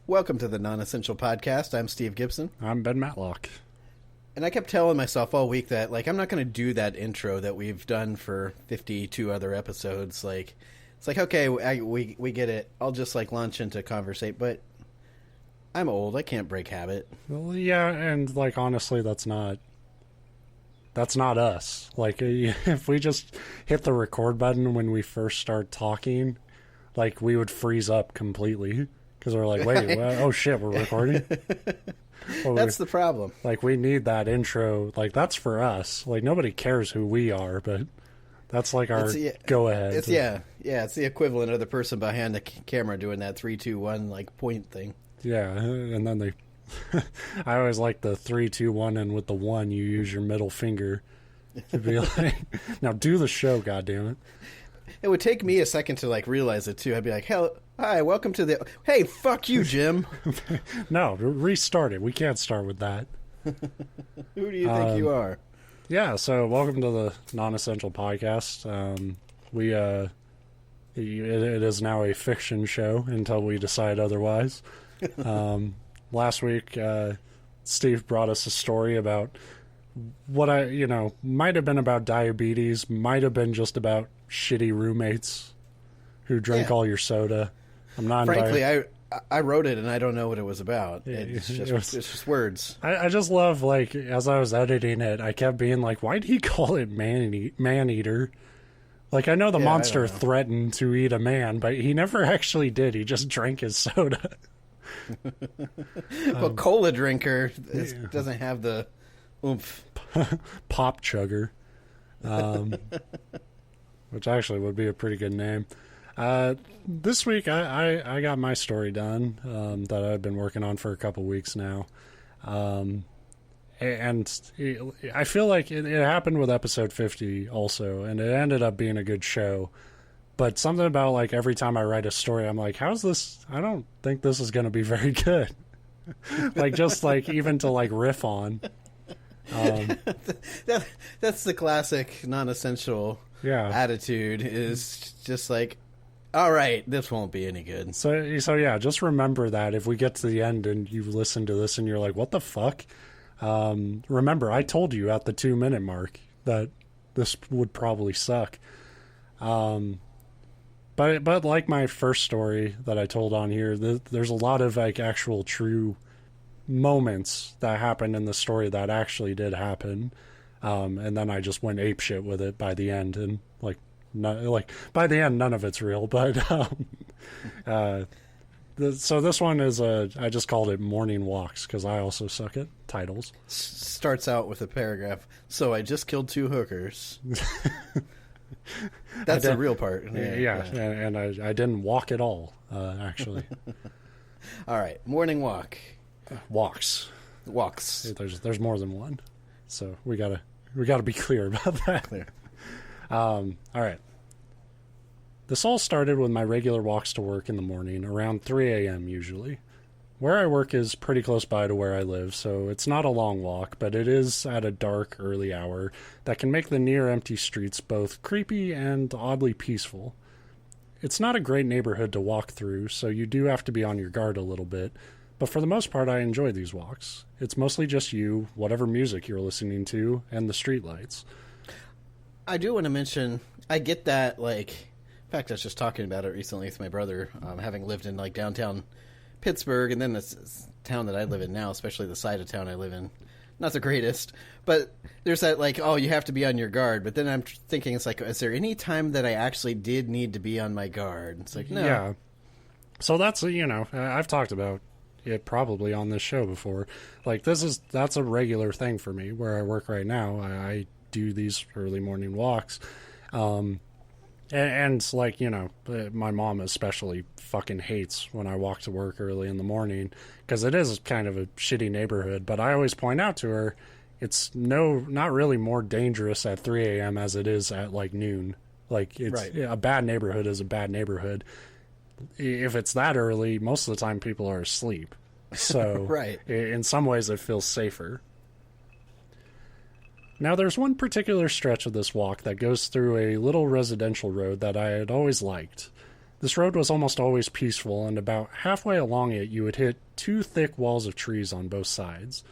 Welcome to the Non-Essential Podcast. I'm Steve Gibson. I'm Ben Matlock. And I kept telling myself all week that, I'm not going to do that intro that we've done for 52 other episodes. It's okay, we get it. I'll just, launch into conversate, but I'm old. I can't break habit. Well, yeah, and, honestly, that's not us. If we just hit the record button when we first start talking, we would freeze up completely. Because we're like, wait, oh shit, we're recording? Well, that's the problem. We need that intro. That's for us. Nobody cares who we are, but that's our go-ahead. It's the equivalent of the person behind the camera doing that 3, 2, 1, point thing. Yeah, and then they... I always like the 3, 2, 1, and with the 1, you use your middle finger to be now do the show, goddammit. It would take me a second to, realize it, too. I'd be like, hell... Hi, welcome to the... Hey, fuck you, Jim. No, restart it. We can't start with that. Who do you think you are? Yeah, so welcome to the Non-Essential Podcast. It is now a fiction show until we decide otherwise. Last week, Steve brought us a story about what might have been about diabetes, might have been just about shitty roommates who drank all your soda. Frankly, I wrote it and I don't know what it was about. It's just words. I just love, as I was editing it, I kept being like, why did he call it man-eater? I know the monster threatened to eat a man, but he never actually did. He just drank his soda. Well, cola drinker doesn't have the oomph. Pop chugger. Which actually would be a pretty good name. This week, I got my story done that I've been working on for a couple weeks now. And I feel like it happened with episode 50 also, and it ended up being a good show. But something about, every time I write a story, I'm like, how's this? I don't think this is going to be very good. Even to, riff on. That's the classic non-essential attitude, is just all right, this won't be any good. So yeah, just remember that if we get to the end and you listen to this and you're like, what the fuck? Remember, I told you at the 2-minute mark that this would probably suck. But like my first story that I told on here, there's a lot of actual true moments that happened in the story that actually did happen. And then I just went apeshit with it by the end, and by the end, none of it's real, but so this one is I just called it Morning Walks because I also suck at titles. Starts out with a paragraph. So I just killed 2 hookers. That's the real part. Yeah. And I didn't walk at all, actually. All right, morning walk. Walks. There's more than one, so we gotta be clear about that. Clear. All right. This all started with my regular walks to work in the morning, around 3 a.m. usually. Where I work is pretty close by to where I live, so it's not a long walk, but it is at a dark, early hour that can make the near-empty streets both creepy and oddly peaceful. It's not a great neighborhood to walk through, so you do have to be on your guard a little bit, but for the most part I enjoy these walks. It's mostly just you, whatever music you're listening to, and the streetlights. I do want to mention, I get that, in fact, I was just talking about it recently with my brother, having lived in, downtown Pittsburgh, and then this town that I live in now, especially the side of town I live in, not the greatest, but there's that, you have to be on your guard, but then I'm thinking, it's is there any time that I actually did need to be on my guard? It's no. Yeah. So that's, I've talked about it probably on this show before. That's a regular thing for me, where I work right now. I do these early morning walks. And my mom especially fucking hates when I walk to work early in the morning because it is kind of a shitty neighborhood. But I always point out to her, it's not really more dangerous at 3 a.m. as it is at noon. A bad neighborhood is a bad neighborhood. If it's that early, most of the time people are asleep. So right. In some ways it feels safer. Now, there's one particular stretch of this walk that goes through a little residential road that I had always liked. This road was almost always peaceful, and about halfway along it you would hit two thick walls of trees on both sides.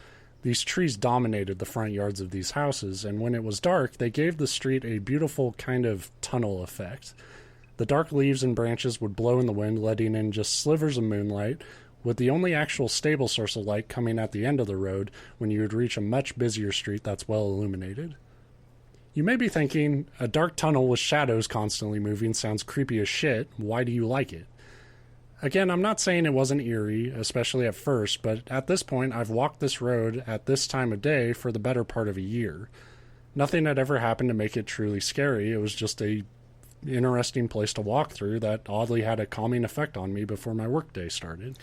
These trees dominated the front yards of these houses, and when it was dark, they gave the street a beautiful kind of tunnel effect. The dark leaves and branches would blow in the wind, letting in just slivers of moonlight, with the only actual stable source of light coming at the end of the road when you would reach a much busier street that's well illuminated. You may be thinking, a dark tunnel with shadows constantly moving sounds creepy as shit. Why do you like it? Again, I'm not saying it wasn't eerie, especially at first, but at this point I've walked this road at this time of day for the better part of a year. Nothing had ever happened to make it truly scary. It was just a interesting place to walk through that oddly had a calming effect on me before my workday started.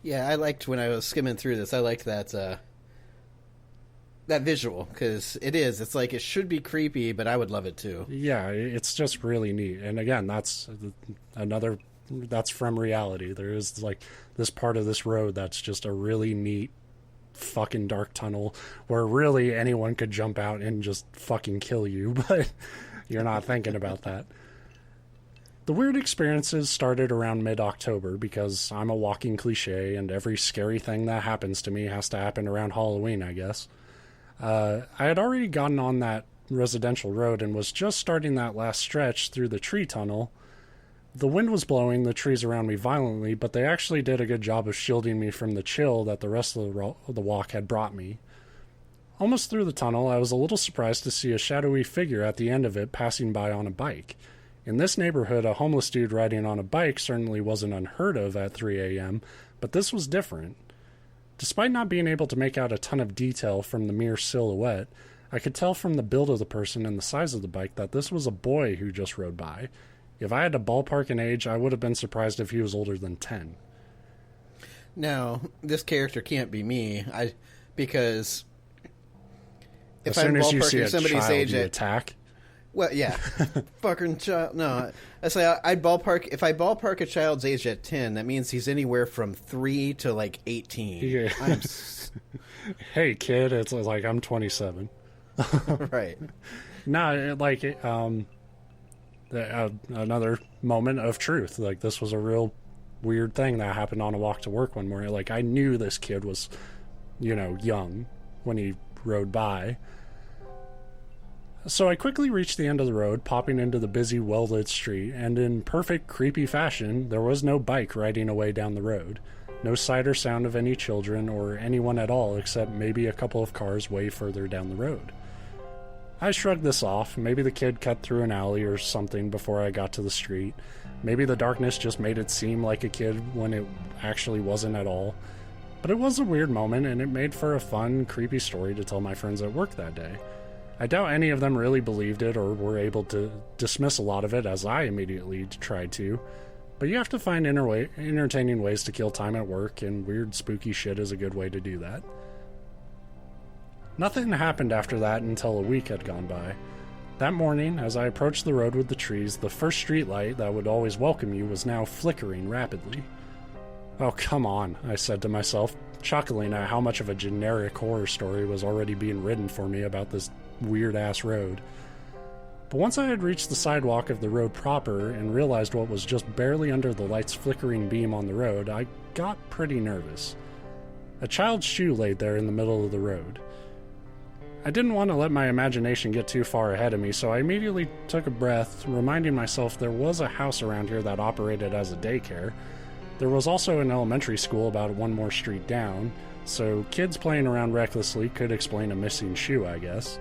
Yeah, I liked when I was skimming through this. I liked that that visual, because it's like it should be creepy, but I would love it too. Yeah, it's just really neat. And again, that's from reality. There is like this part of this road that's just a really neat fucking dark tunnel where really anyone could jump out and just fucking kill you, but you're not thinking about that. The weird experiences started around mid-October because I'm a walking cliche and every scary thing that happens to me has to happen around Halloween, I guess. I had already gotten on that residential road and was just starting that last stretch through the tree tunnel. The wind was blowing the trees around me violently, but they actually did a good job of shielding me from the chill that the rest of the walk had brought me. Almost through the tunnel, I was a little surprised to see a shadowy figure at the end of it passing by on a bike. In this neighborhood, a homeless dude riding on a bike certainly wasn't unheard of at 3 a.m., but this was different. Despite not being able to make out a ton of detail from the mere silhouette, I could tell from the build of the person and the size of the bike that this was a boy who just rode by. If I had to ballpark an age, I would have been surprised if he was older than 10. Now, this character can't be me, because if I'm ballparking somebody's age, you attack. Well, yeah, fucking child. No, I say I'd ballpark. If I ballpark a child's age at 10, that means he's anywhere from 3 to like 18. Yeah. Hey, kid, it's like I'm 27. Right. No, like another moment of truth. Like this was a real weird thing that happened on a walk to work one morning. Like I knew this kid was, young when he rode by. So I quickly reached the end of the road, popping into the busy, well-lit street, and in perfect creepy fashion, there was no bike riding away down the road. No sight or sound of any children or anyone at all except maybe a couple of cars way further down the road. I shrugged this off. Maybe the kid cut through an alley or something before I got to the street. Maybe the darkness just made it seem like a kid when it actually wasn't at all. But it was a weird moment, and it made for a fun, creepy story to tell my friends at work that day. I doubt any of them really believed it or were able to dismiss a lot of it as I immediately tried to. But you have to find entertaining ways to kill time at work, and weird, spooky shit is a good way to do that. Nothing happened after that until a week had gone by. That morning, as I approached the road with the trees, the first streetlight that would always welcome you was now flickering rapidly. Oh, come on, I said to myself, chuckling at how much of a generic horror story was already being written for me about this weird-ass road. But once I had reached the sidewalk of the road proper and realized what was just barely under the light's flickering beam on the road, I got pretty nervous. A child's shoe laid there in the middle of the road. I didn't want to let my imagination get too far ahead of me, so I immediately took a breath, reminding myself there was a house around here that operated as a daycare. There was also an elementary school about one more street down, so kids playing around recklessly could explain a missing shoe, I guess.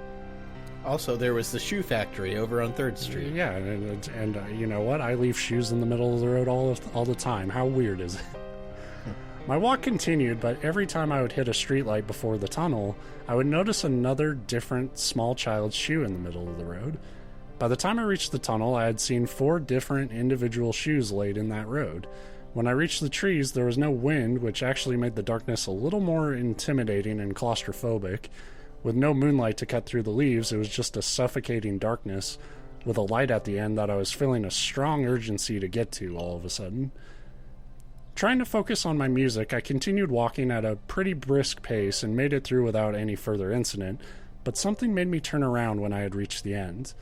Also, there was the shoe factory over on 3rd Street. Yeah, and you know what? I leave shoes in the middle of the road all the time. How weird is it? My walk continued, but every time I would hit a streetlight before the tunnel, I would notice another different small child's shoe in the middle of the road. By the time I reached the tunnel, I had seen 4 different individual shoes laid in that road. When I reached the trees, there was no wind, which actually made the darkness a little more intimidating and claustrophobic. With no moonlight to cut through the leaves, it was just a suffocating darkness, with a light at the end that I was feeling a strong urgency to get to all of a sudden. Trying to focus on my music, I continued walking at a pretty brisk pace and made it through without any further incident, but something made me turn around when I had reached the end.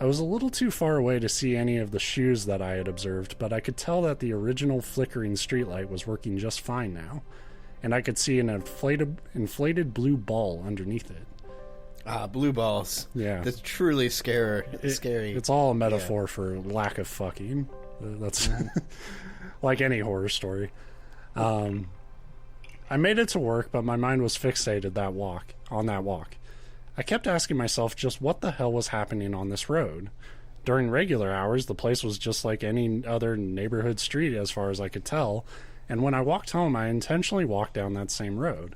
I was a little too far away to see any of the shoes that I had observed, but I could tell that the original flickering streetlight was working just fine now, and I could see an inflated blue ball underneath it. Blue balls. Yeah. That's truly scary. It's all a metaphor for lack of fucking. That's like any horror story. I made it to work, but my mind was fixated on that walk. I kept asking myself just what the hell was happening on this road. During regular hours, the place was just like any other neighborhood street as far as I could tell, and when I walked home, I intentionally walked down that same road.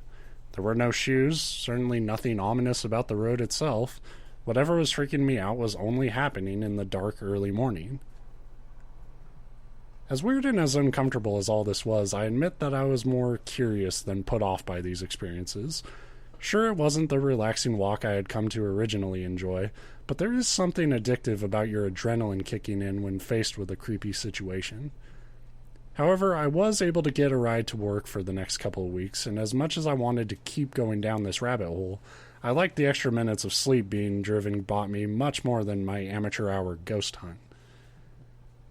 There were no shoes, certainly nothing ominous about the road itself. Whatever was freaking me out was only happening in the dark early morning. As weird and as uncomfortable as all this was, I admit that I was more curious than put off by these experiences. Sure, it wasn't the relaxing walk I had come to originally enjoy, but there is something addictive about your adrenaline kicking in when faced with a creepy situation. However, I was able to get a ride to work for the next couple of weeks, and as much as I wanted to keep going down this rabbit hole, I liked the extra minutes of sleep being driven bought me much more than my amateur hour ghost hunt.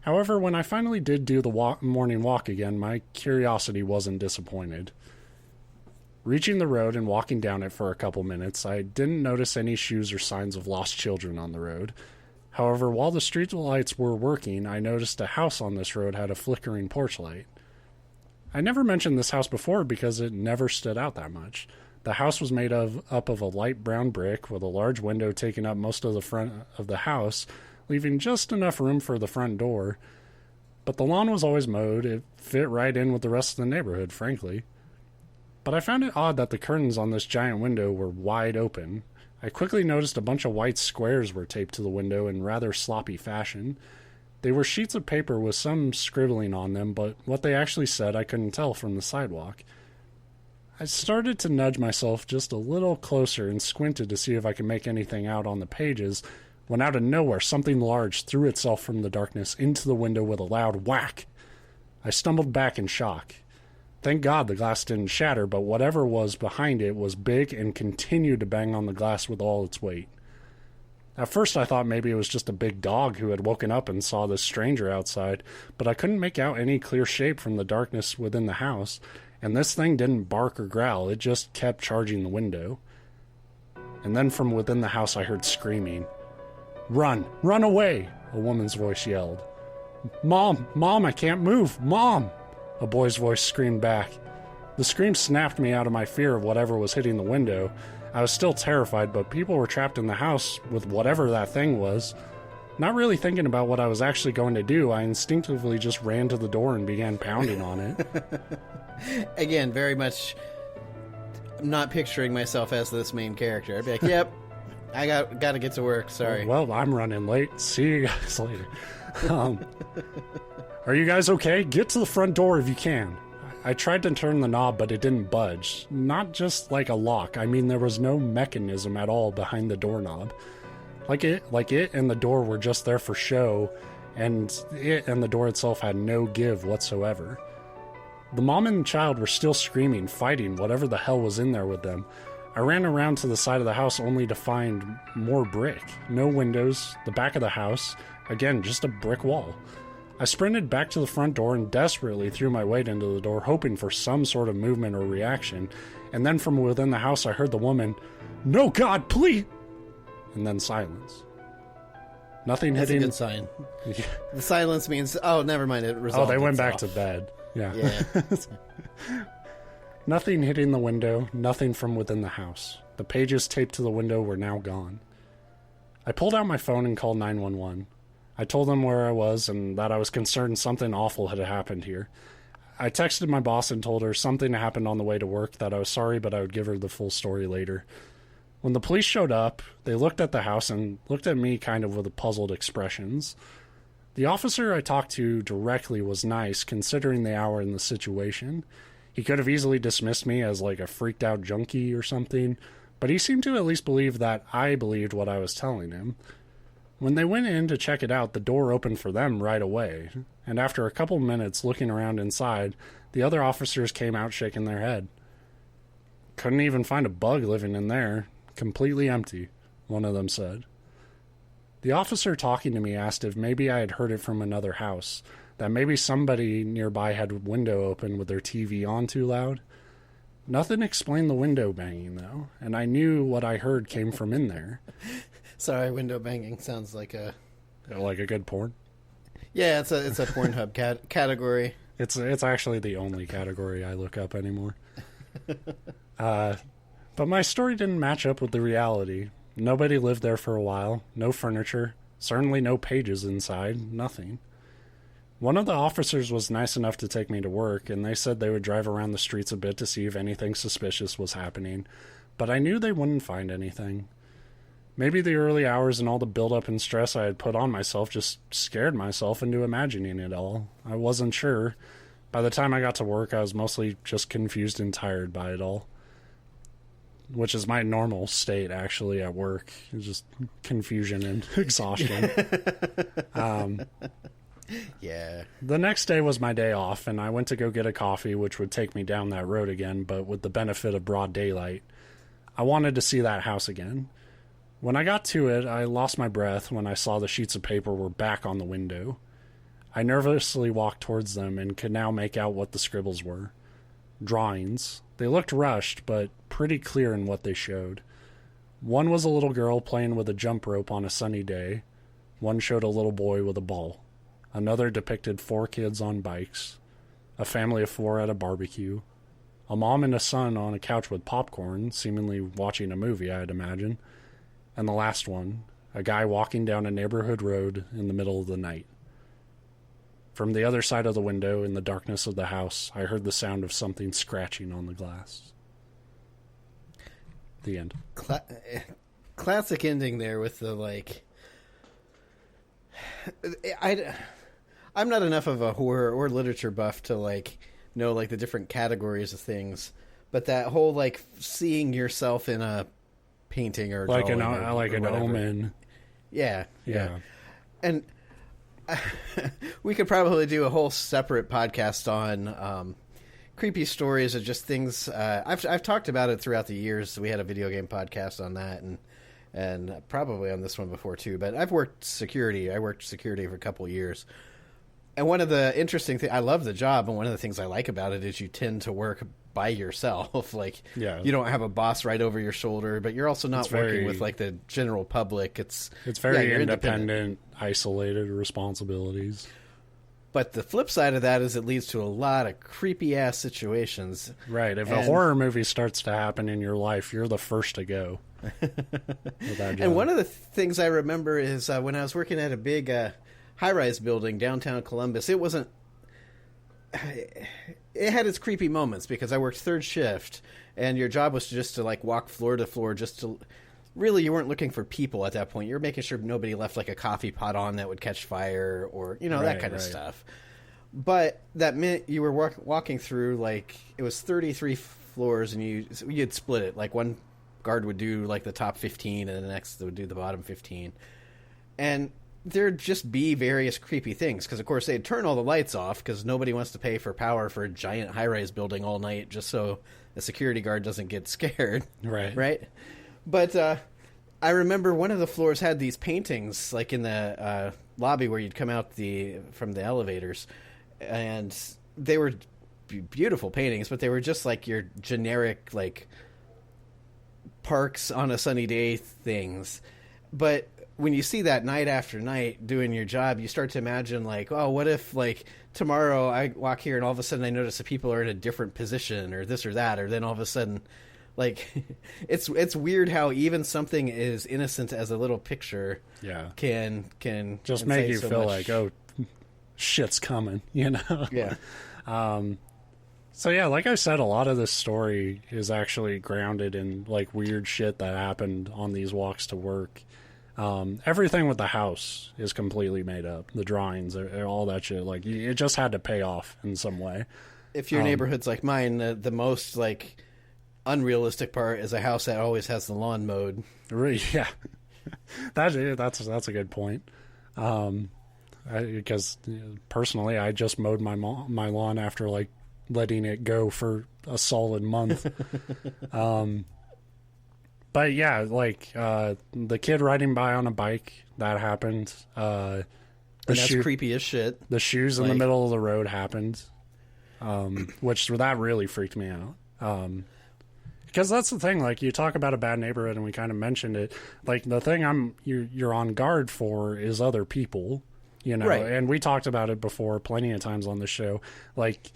However, when I finally did do the morning walk again, my curiosity wasn't disappointed. Reaching the road and walking down it for a couple minutes, I didn't notice any shoes or signs of lost children on the road. However, while the street lights were working, I noticed a house on this road had a flickering porch light. I never mentioned this house before because it never stood out that much. The house was made up of a light brown brick with a large window taking up most of the front of the house, leaving just enough room for the front door. But the lawn was always mowed. It fit right in with the rest of the neighborhood, frankly. But I found it odd that the curtains on this giant window were wide open. I quickly noticed a bunch of white squares were taped to the window in rather sloppy fashion. They were sheets of paper with some scribbling on them, but what they actually said I couldn't tell from the sidewalk. I started to nudge myself just a little closer and squinted to see if I could make anything out on the pages, when out of nowhere something large threw itself from the darkness into the window with a loud whack. I stumbled back in shock. Thank God the glass didn't shatter, but whatever was behind it was big and continued to bang on the glass with all its weight. At first I thought maybe it was just a big dog who had woken up and saw this stranger outside, but I couldn't make out any clear shape from the darkness within the house, and this thing didn't bark or growl, it just kept charging the window. And then from within the house I heard screaming. "Run! Run away!" a woman's voice yelled. "Mom! Mom, I can't move! Mom!" a boy's voice screamed back. The scream snapped me out of my fear of whatever was hitting the window. I was still terrified, but people were trapped in the house with whatever that thing was. Not really thinking about what I was actually going to do, I instinctively just ran to the door and began pounding on it. Again, very much I'm not picturing myself as this main character. I'd be like, yep, I got to get to work, sorry. Well, I'm running late. See you guys later. Are you guys okay? Get to the front door if you can. I tried to turn the knob, but it didn't budge. Not just like a lock. I mean, there was no mechanism at all behind the doorknob. Like it and the door were just there for show, and it and the door itself had no give whatsoever. The mom and child were still screaming, fighting whatever the hell was in there with them. I ran around to the side of the house only to find more brick. No windows, the back of the house, again, just a brick wall. I sprinted back to the front door and desperately threw my weight into the door, hoping for some sort of movement or reaction, and then from within the house I heard the woman, "No, God, please!" and then silence. Nothing That's hitting... a good sign. The silence means, oh, never mind, it resolved they went back itself. to bed. Yeah. Nothing hitting the window, nothing from within the house. The pages taped to the window were now gone. I pulled out my phone and called 911. I told them where I was and that I was concerned something awful had happened here. I texted my boss and told her something happened on the way to work, that I was sorry, but I would give her the full story later. When the police showed up, they looked at the house and looked at me kind of with puzzled expressions. The officer I talked to directly was nice, considering the hour and the situation. He could have easily dismissed me as like a freaked out junkie or something, but he seemed to at least believe that I believed what I was telling him. When they went in to check it out, the door opened for them right away, and after a couple minutes looking around inside, the other officers came out shaking their head. Couldn't even find a bug living in there. Completely empty, one of them said. The officer talking to me asked if maybe I had heard it from another house, that maybe somebody nearby had a window open with their TV on too loud. Nothing explained the window banging, though, and I knew what I heard came from in there. Sorry, window banging sounds like a... Like a good porn? Yeah, it's a Pornhub category. It's actually the only category I look up anymore. But my story didn't match up with the reality. Nobody lived there for a while. No furniture. Certainly no pages inside. Nothing. One of the officers was nice enough to take me to work, and they said they would drive around the streets a bit to see if anything suspicious was happening. But I knew they wouldn't find anything. Maybe the early hours and all the buildup and stress I had put on myself just scared myself into imagining it all. I wasn't sure. By the time I got to work, I was mostly just confused and tired by it all. Which is my normal state, actually, at work. It's just confusion and exhaustion. Yeah. The next day was my day off, and I went to go get a coffee, which would take me down that road again, but with the benefit of broad daylight. I wanted to see that house again. When I got to it, I lost my breath when I saw the sheets of paper were back on the window. I nervously walked towards them and could now make out what the scribbles were. Drawings. They looked rushed, but pretty clear in what they showed. One was a little girl playing with a jump rope on a sunny day. One showed a little boy with a ball. Another depicted 4 kids on bikes. A family of 4 at a barbecue. A mom and a son on a couch with popcorn, seemingly watching a movie, I'd imagine. And the last one, a guy walking down a neighborhood road in the middle of the night. From the other side of the window, in the darkness of the house, I heard the sound of something scratching on the glass. The end. Classic ending there with the, like... I'm not enough of a horror or literature buff to, like, know, like, the different categories of things. But that whole, like, seeing yourself in a painting or like drawing an omen. Yeah. And we could probably do a whole separate podcast on creepy stories of just things. I've talked about it throughout the years. We had a video game podcast on that, and probably on this one before too. But I've worked security. I worked security for a couple of years. And one of the interesting things, I love the job, and one of the things I like about it is you tend to work by yourself. Like, you don't have a boss right over your shoulder, but you're also not working with, like, the general public. It's very independent, isolated responsibilities. But the flip side of that is it leads to a lot of creepy-ass situations. Right. If a horror movie starts to happen in your life, you're the first to go. And one of the things I remember is when I was working at a big... high-rise building downtown Columbus. It wasn't... It had its creepy moments because I worked third shift, and your job was just to, like, walk floor to floor just to... Really, you weren't looking for people at that point. You were making sure nobody left, like, a coffee pot on that would catch fire or, that kind of stuff. But that meant you were walking through, like... It was 33 floors, and you'd split it. Like, one guard would do, like, the top 15, and the next would do the bottom 15. And... there'd just be various creepy things because, of course, they'd turn all the lights off because nobody wants to pay for power for a giant high-rise building all night just so a security guard doesn't get scared. Right? But I remember one of the floors had these paintings, like in the lobby where you'd come out from the elevators, and they were beautiful paintings, but they were just like your generic, like, parks on a sunny day things. But when you see that night after night doing your job, you start to imagine, like, oh, what if, like, tomorrow I walk here and all of a sudden I notice that people are in a different position or this or that, or then all of a sudden, like, it's weird how even something as innocent as a little picture can just make you feel like, oh, shit's coming, Yeah. So yeah, like I said, a lot of this story is actually grounded in, like, weird shit that happened on these walks to work. Everything with the house is completely made up. The drawings, all that shit. Like, it just had to pay off in some way. If your neighborhood's like mine, the most, like, unrealistic part is a house that always has the lawn mowed. Really, yeah. That's a good point. Because personally, I just mowed my lawn after, like, letting it go for a solid month. But yeah, like the kid riding by on a bike, that happened. And that's creepy as shit. The shoes in the middle of the road happened, which that really freaked me out. Because that's the thing, like, you talk about a bad neighborhood, and we kind of mentioned it. Like, the thing you're on guard for is other people, you know. Right. And we talked about it before plenty of times on the show. Like,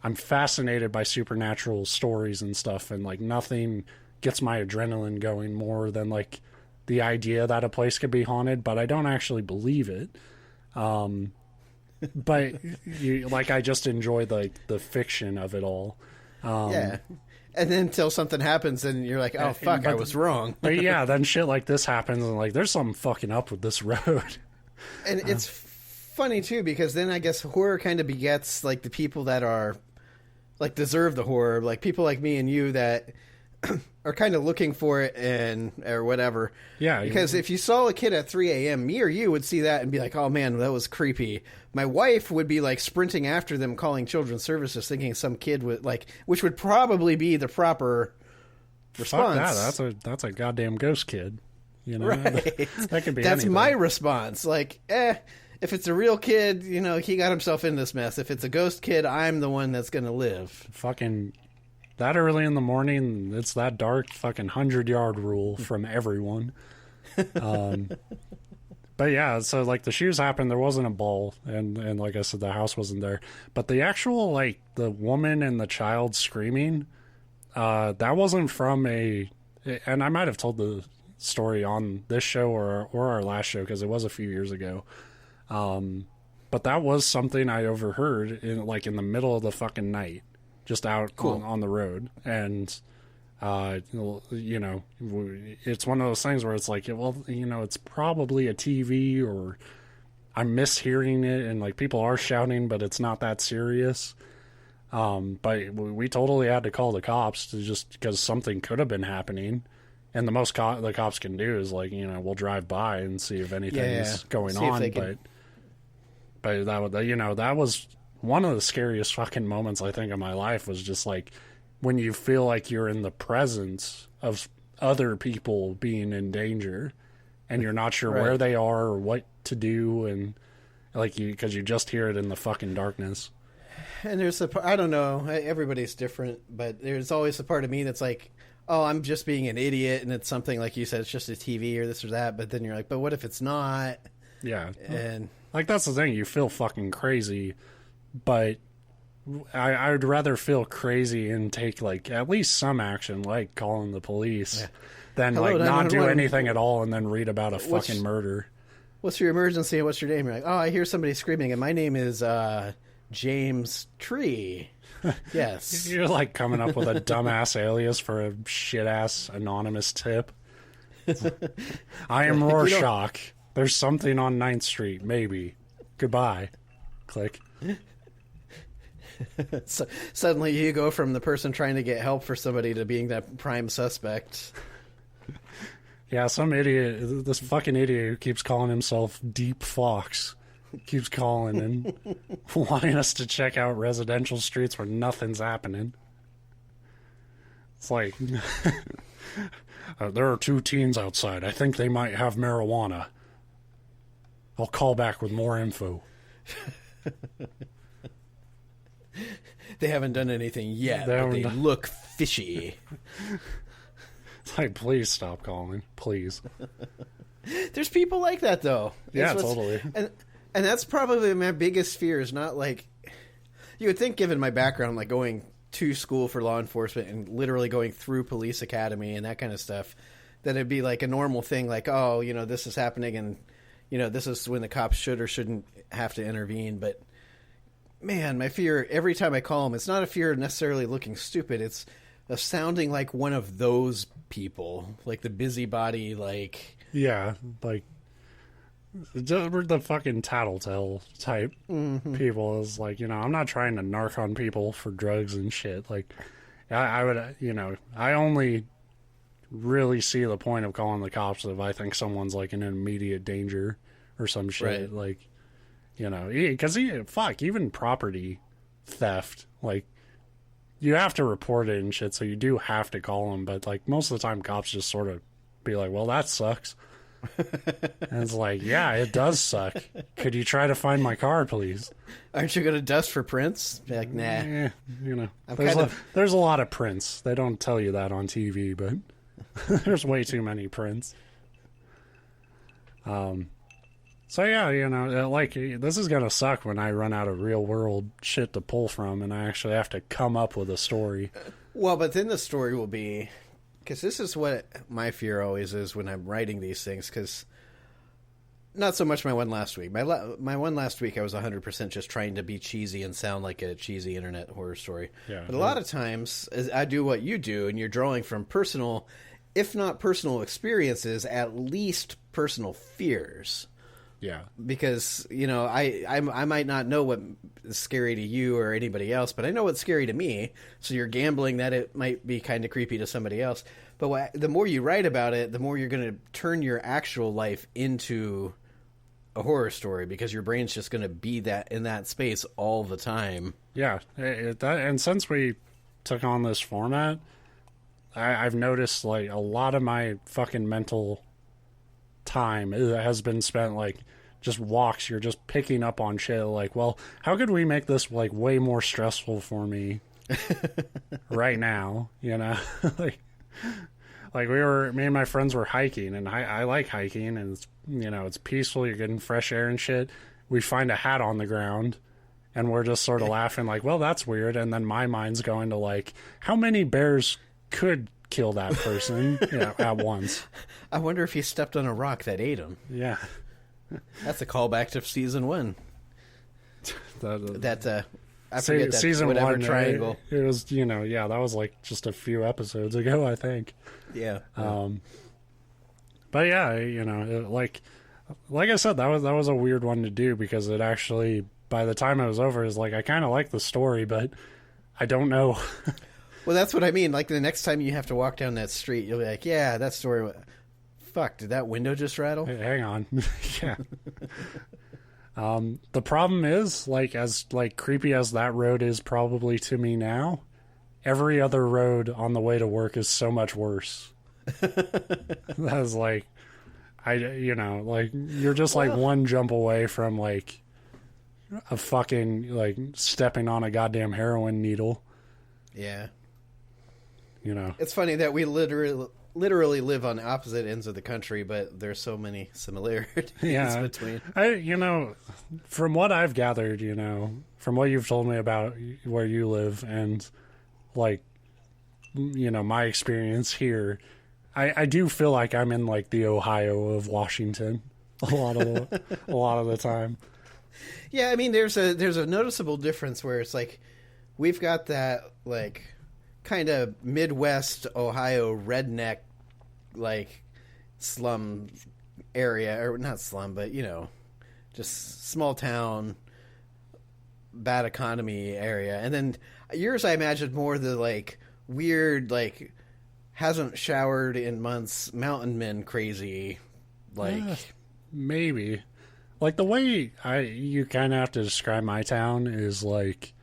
I'm fascinated by supernatural stories and stuff, and like nothing gets my adrenaline going more than like the idea that a place could be haunted, but I don't actually believe it. But I just enjoy the fiction of it all. Yeah. And then until something happens and you're like, oh, fuck, I was wrong. But yeah, then shit like this happens and like, there's something fucking up with this road. And it's funny too, because then I guess horror kind of begets like the people that are like deserve the horror, like people like me and you that are kind of looking for it or whatever. Yeah. Because if you saw a kid at 3 a.m., me or you would see that and be like, oh man, that was creepy. My wife would be like sprinting after them, calling children's services, thinking some kid would like, which would probably be the proper response. Fuck that. That's a goddamn ghost kid. You know, right? That could be. That's anything. my response. Like, if it's a real kid, you know, he got himself in this mess. If it's a ghost kid, I'm the one that's gonna live. Fucking that early in the morning, it's that dark. Fucking 100-yard rule from everyone. But yeah, so like the shoes happened, there wasn't a ball, and like I said, the house wasn't there. But the actual like the woman and the child screaming, that wasn't from and I might have told the story on this show or our last show because it was a few years ago. But that was something I overheard in the middle of the fucking night, just out on the road. And you know, it's one of those things where it's like, well, you know, it's probably a TV or I'm mishearing it, and like people are shouting, but it's not that serious. But we totally had to call the cops just because something could have been happening. And the most the cops can do is like, you know, we'll drive by and see if anything's going on. But that, you know, that was one of the scariest fucking moments I think of my life, was just like when you feel like you're in the presence of other people being in danger and you're not sure where they are or what to do, and like because you just hear it in the fucking darkness. And there's I don't know, everybody's different, but there's always a part of me that's like, oh, I'm just being an idiot, and it's something like you said, it's just a TV or this or that. But then you're like, but what if it's not? Yeah. And like, that's the thing, you feel fucking crazy, but I would rather feel crazy and take like at least some action, like calling the police, than like not do anything at all and then read about a fucking murder. What's your emergency? What's your name? You're like, oh, I hear somebody screaming, and my name is James Tree. Yes. You're like coming up with a dumbass alias for a shit ass anonymous tip. I am Rorschach. There's something on 9th Street, maybe. Goodbye. Click. So, suddenly you go from the person trying to get help for somebody to being that prime suspect. Yeah, some idiot, this fucking idiot who keeps calling himself Deep Fox, keeps calling and wanting us to check out residential streets where nothing's happening. It's like, there are 2 teens outside. I think they might have marijuana. I'll call back with more info. They haven't done anything yet, but they look fishy. It's like, please stop calling. Please. There's people like that, though. Yeah, totally. And that's probably my biggest fear, is not like... You would think, given my background, like going to school for law enforcement and literally going through police academy and that kind of stuff, that it'd be like a normal thing, like, oh, you know, this is happening and, you know, this is when the cops should or shouldn't have to intervene. But man, my fear every time I call them, it's not a fear of necessarily looking stupid. It's of sounding like one of those people, like the busybody, like... Yeah, like the fucking tattletale type people. Is like, you know, I'm not trying to narc on people for drugs and shit. Like, I would, you know, I only really see the point of calling the cops if I think someone's like in immediate danger or some shit. Right. Like, you know, because fuck, even property theft, like you have to report it and shit, so you do have to call them. But like most of the time, cops just sort of be like, "Well, that sucks." And it's like, yeah, it does suck. Could you try to find my car, please? Aren't you going to dust for prints? Be like, nah. You know, I'm there's a lot of prints. They don't tell you that on TV, but there's way too many prints. So yeah, you know, like, this is gonna suck when I run out of real world shit to pull from, and I actually have to come up with a story. Well, but then the story will be, because this is what my fear always is when I'm writing these things, because not so much my one last week. My one last week, I was 100% just trying to be cheesy and sound like a cheesy internet horror story. Yeah, but a lot of times, I do what you do, and you're drawing from personal, if not personal experiences, at least personal fears. Yeah. Because, you know, I might not know what is scary to you or anybody else, but I know what's scary to me. So you're gambling that it might be kind of creepy to somebody else. But the more you write about it, the more you're going to turn your actual life into a horror story, because your brain's just going to be that in that space all the time. Yeah. And since we took on this format, I've noticed, like, a lot of my fucking mental time has been spent, like, just walks. You're just picking up on shit, like, well, how could we make this, like, way more stressful for me right now, you know? like me and my friends were hiking, and I like hiking, and it's, you know, it's peaceful, you're getting fresh air and shit. We find a hat on the ground, and we're just sort of laughing, like, well, that's weird. And then my mind's going to, like, how many bears could kill that person, you know, at once? I wonder if he stepped on a rock that ate him. Yeah. That's a callback to season 1. I forget that season whatever 1 triangle. It was, you know, yeah, that was like just a few episodes ago, I think. Yeah. But yeah, you know, like I said, that was a weird one to do, because it actually, by the time it was over, is like, I kind of like the story, but I don't know. Well, that's what I mean. Like, the next time you have to walk down that street, you'll be like, yeah, that story. Fuck, did that window just rattle? Hey, hang on. Yeah. The problem is, like, as, like, creepy as that road is probably to me now, every other road on the way to work is so much worse. That's like, you know, like, you're just, like, one jump away from, like, a fucking, like, stepping on a goddamn heroin needle. Yeah. You know, it's funny that we literally live on opposite ends of the country, but there's so many similarities between. You know, from what I've gathered, you know, from what you've told me about where you live, and, like, you know, my experience here, I do feel like I'm in, like, the Ohio of Washington a lot of the time. Yeah, I mean, there's a noticeable difference where it's like, we've got that, like, kind of Midwest Ohio redneck, like, slum area, or not slum, but, you know, just small town, bad economy area. And then yours, I imagine, more the, like, weird, like, hasn't showered in months, mountain men crazy, like. Maybe. Like, the way you kind of have to describe my town is, like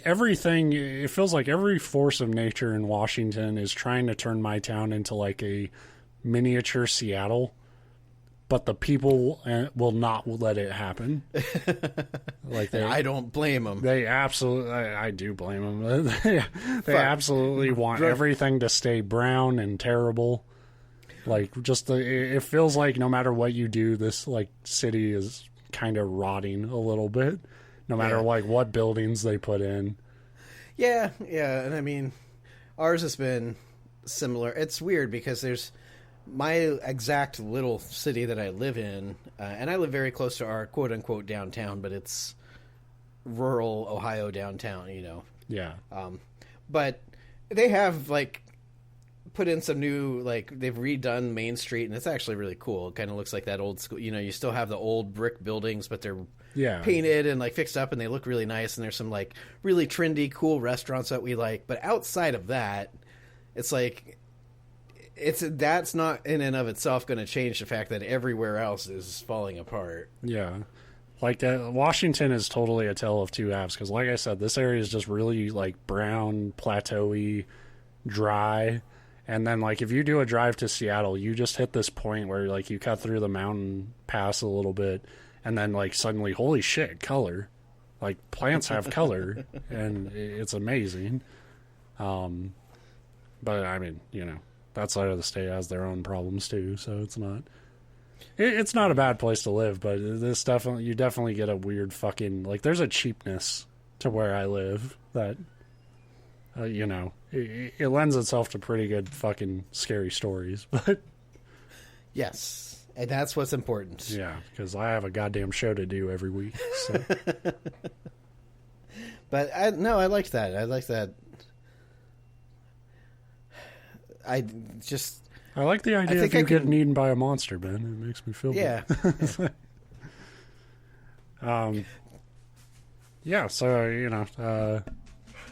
everything, it feels like every force of nature in Washington is trying to turn my town into, like, a miniature Seattle, but the people will not let it happen. Like, I don't blame them. They absolutely, I do blame them. They absolutely want everything to stay brown and terrible. Like, just it feels like no matter what you do, this, like, city is kind of rotting a little bit. No matter, like, what buildings they put in. Yeah, and I mean, ours has been similar. It's weird because there's my exact little city that I live in, and I live very close to our quote-unquote downtown, but it's rural Ohio downtown, you know. Yeah. But they have, like, put in some new, like, they've redone Main Street, and it's actually really cool. It kind of looks like that old school, you know, you still have the old brick buildings, but they're painted and, like, fixed up, and they look really nice, and there's some, like, really trendy, cool restaurants that we like. But outside of that, it's like, that's not in and of itself going to change the fact that everywhere else is falling apart. Yeah. Like, Washington is totally a tale of two halves, because like I said, this area is just really, like, brown, plateau-y, dry. And then, like, if you do a drive to Seattle, you just hit this point where, like, you cut through the mountain pass a little bit, and then, like, suddenly, holy shit, color. Like, plants have color, and it's amazing. But, I mean, you know, that side of the state has their own problems, too, so it's not... It's not a bad place to live, but this definitely, you definitely get a weird fucking... Like, there's a cheapness to where I live that, you know, it lends itself to pretty good fucking scary stories, but... Yes, and that's what's important. Yeah, because I have a goddamn show to do every week, so... But, I liked that. I like that. I like the idea of you getting eaten by a monster, Ben. It makes me feel good. Yeah, so, you know,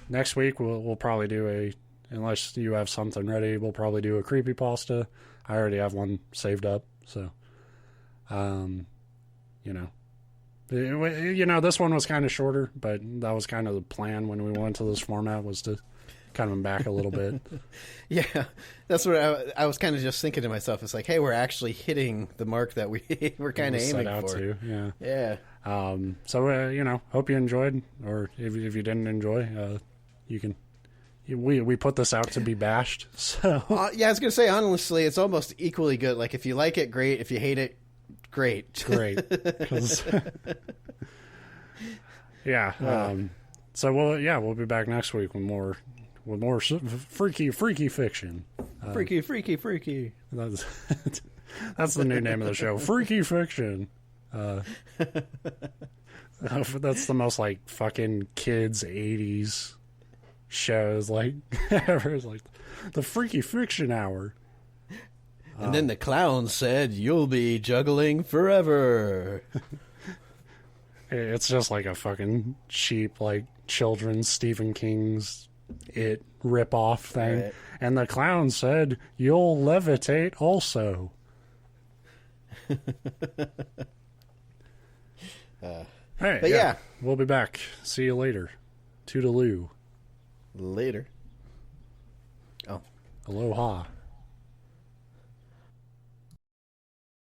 next week we'll probably do unless you have something ready, we'll probably do a creepypasta. I already have one saved up, so, you know. This one was kind of shorter, but that was kind of the plan when we went to this format, was to kind of back a little bit. Yeah, that's what I was kind of just thinking to myself. It's like, hey, we're actually hitting the mark that we're kind of aiming for. To, yeah. Yeah. So, you know, hope you enjoyed, or if you didn't enjoy, you can... We put this out to be bashed, so... Yeah, I was going to say, honestly, it's almost equally good. Like, if you like it, great. If you hate it, great. Great. Yeah. So we'll be back next week with more freaky fiction. Freaky. That's the new name of the show. Freaky fiction. That's the most like fucking kids 80s shows like ever. It's like the Freaky Fiction Hour. And then the clown said, "You'll be juggling forever." It's just like a fucking cheap, like, children's Stephen King's It rip-off thing. Right. And the clown said, "You'll levitate also." Hey, yeah. We'll be back. See you later. Toodaloo. Later. Oh. Aloha.